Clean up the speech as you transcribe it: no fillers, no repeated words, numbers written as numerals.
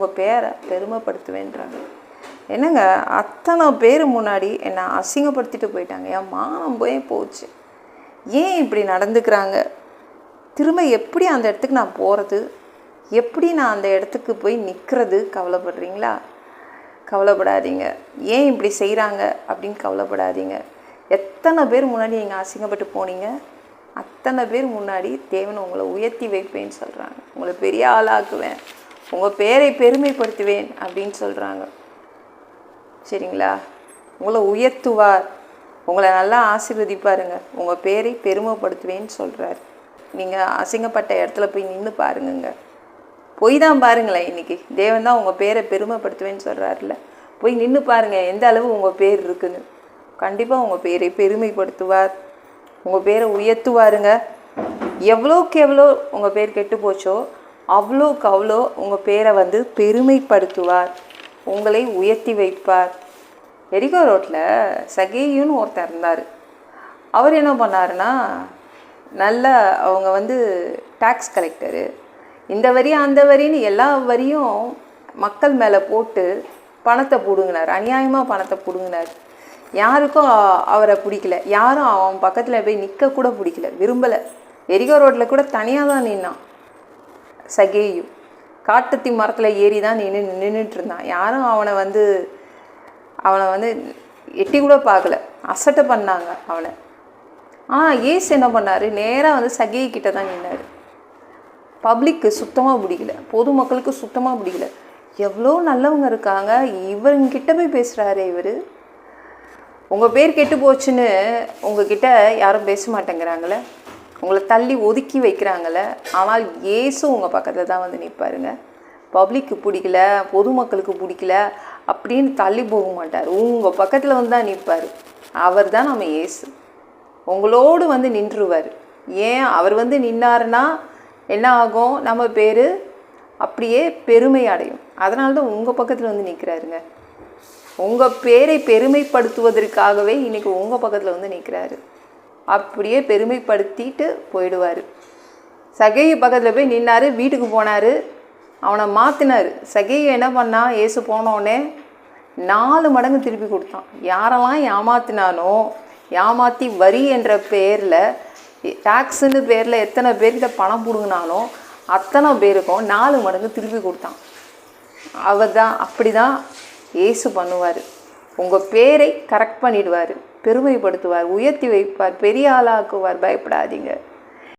உங்கள் பேரை பெருமைப்படுத்துவேன்றாங்க. என்னங்க, அத்தனை பேர் முன்னாடி என்னை அசிங்கப்படுத்திட்டு போயிட்டாங்க. என் மானம் போச்சு. ஏன் இப்படி நடந்துக்கிறாங்க? திரும்ப எப்படி அந்த இடத்துக்கு நான் போகிறது? எப்படி நான் அந்த இடத்துக்கு போய் நிற்கிறது? கவலைப்படுறீங்களா? கவலைப்படாதீங்க. ஏன் இப்படி செய்கிறாங்க அப்படின்னு கவலைப்படாதீங்க. எத்தனை பேர் முன்னாடி நீங்கள் அசிங்கப்பட்டு போனீங்க? அத்தனை பேர் முன்னாடி தேவன் உங்களை உயர்த்தி வைப்பேன்னு சொல்கிறாங்க. உங்களை பெரிய ஆளாக்குவேன், உங்கள் பேரை பெருமைப்படுத்துவேன் அப்படின்னு சொல்கிறாங்க. சரிங்களா? உங்களை உயர்த்துவார், உங்களை நல்லா ஆசீர்வதிப்பாருங்க, உங்கள் பேரை பெருமைப்படுத்துவேன்னு சொல்கிறார். நீங்கள் அசிங்கப்பட்ட இடத்துல போய் நின்று பாருங்கங்க. போய் தான் பாருங்களேன். இன்றைக்கி தேவன் தான் உங்கள் பேரை பெருமைப்படுத்துவேன்னு சொல்கிறாருல்ல. போய் நின்று பாருங்கள் எந்த அளவு உங்கள் பேர் இருக்குன்னு. கண்டிப்பாக உங்கள் பேரை பெருமைப்படுத்துவார், உங்கள் பேரை உயர்த்துவாருங்க. எவ்வளோக்கு எவ்வளோ உங்கள் பேர் கெட்டு போச்சோ அவ்வளோக்கு அவ்வளோ உங்கள் பேரை பெருமைப்படுத்துவார், உங்களை உயர்த்தி வைப்பார். எரிகோ ரோட்டில் சகேயுன்னு ஒருத்தர் இருந்தார். அவர் என்ன பண்ணாருன்னா, நல்லா அவங்க டாக்ஸ் கலெக்டரு, இந்த வரி அந்த வரின்னு எல்லா வரியும் மக்கள் மேலே போட்டு பணத்தை பிடுங்கினார். அநியாயமாக பணத்தை பிடுங்கினார். யாருக்கும் அவரை பிடிக்கல, யாரும் அவன் பக்கத்தில் போய் நிற்க கூட பிடிக்கல, விரும்பலை. எரிகோ ரோட்டில் கூட தனியாக தான் நின்னான் சகேயு. காட்டுத்தி மரத்தில் ஏறி தான் நின்றுட்டு இருந்தான். யாரும் அவனை எட்டி கூட பார்க்கல, அசட்டை பண்ணாங்க அவனை. ஆனால் ஏசு என்ன பண்ணார்? நேராக சகேயு கிட்ட தான் நின்னார். பப்ளிக்கு சுத்தமாக பிடிக்கல, பொதுமக்களுக்கு சுத்தமாக பிடிக்கல. எவ்வளோ நல்லவங்க இருக்காங்க, இவங்கிட்ட போய் பேசுகிறாரு இவர். உங்கள் பேர் கெட்டு போச்சுன்னு உங்ககிட்ட யாரும் பேச மாட்டேங்கிறாங்களே, உங்களை தள்ளி ஒதுக்கி வைக்கிறாங்களே. ஆனால் ஏசு உங்கள் பக்கத்தில் தான் நிற்பாருங்க. பப்ளிக்கு பிடிக்கல, பொதுமக்களுக்கு பிடிக்கல அப்படின்னு தள்ளி போக மாட்டார். உங்கள் பக்கத்தில் தான் நிற்பார். அவர் தான் நம்ம ஏசு. உங்களோடு நின்றுவார். ஏன் அவர் நின்னாருன்னா என்ன ஆகும்? நம்ம பேர் அப்படியே பெருமை அடையும். அதனால தான் உங்கள் பக்கத்தில் நிற்கிறாருங்க. உங்கள் பேரை பெருமைப்படுத்துவதற்காகவே இன்றைக்கி உங்கள் பக்கத்தில் நிற்கிறாரு. அப்படியே பெருமைப்படுத்திட்டு போயிடுவார். சகேயு பக்கத்தில் போய் நின்னார், வீட்டுக்கு போனார், அவனை மாற்றினார். சகேயு என்ன பண்ணான்? ஏசு போனோடனே 4 மடங்கு திருப்பி கொடுத்தான். யாரெல்லாம் ஏமாத்தினானோ, ஏமாற்றி வரி என்ற பேரில், டாக்ஸுன்னு பேரில் எத்தனை பேர்கிட்ட பணம் பிடுங்கினானோ அத்தனை பேருக்கும் 4 மடங்கு திருப்பி கொடுத்தான். அவர் தான் அப்படி தான் ஏசு பண்ணுவார். உங்கள் பேரை கரெக்ட் பண்ணிடுவார், பெருமைப்படுத்துவார், உயர்த்தி வைப்பார், பெரிய ஆளாக்குவார். பயப்படாதீங்க.